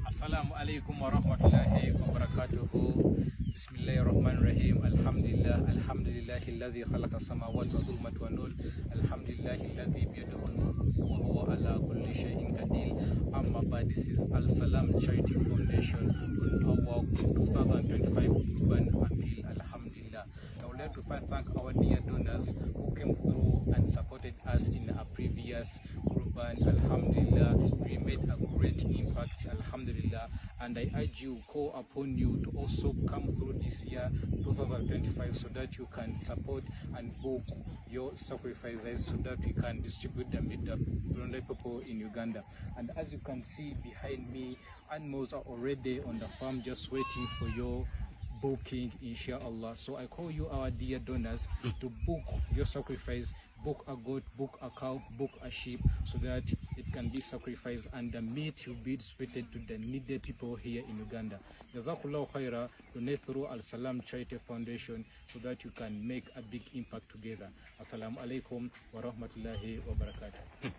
Assalamu alaikum wa rahmatullahi wa barakatuhu. Bismillahir Rahmanir Rahim. Alhamdulillah, alhamdulillahi alladhi khalaqa samawati wa dhulumati wa nur. Alhamdulillahi alladhi biyadihi al-mulku wa huwa ala kulli shay'in qadir. Amma ba'd, this is Al Salam Charity Foundation on our 2025 Urban Appeal. Alhamdulillah. I would like to thank our dear donors who came through and supported us in our previous Urban. Alhamdulillah, we made a great impact. Alhamdulillah, and I urge you, call upon you to also come through this year 2025 so that you can support and book your sacrifices so that we can distribute them with the vulnerable people in Uganda. And as you can see behind me, animals are already on the farm just waiting for your booking, inshallah. So I call you, our dear donors, to book your sacrifice, book a goat, book a cow, book a sheep, so that it can be sacrificed and the meat will be distributed to the needed people here in Uganda. Jazakallah khaira. Donate through Al Salam Charity Foundation so that you can make a big impact together. Assalamu alaikum wa rahmatullahi wa barakatuh.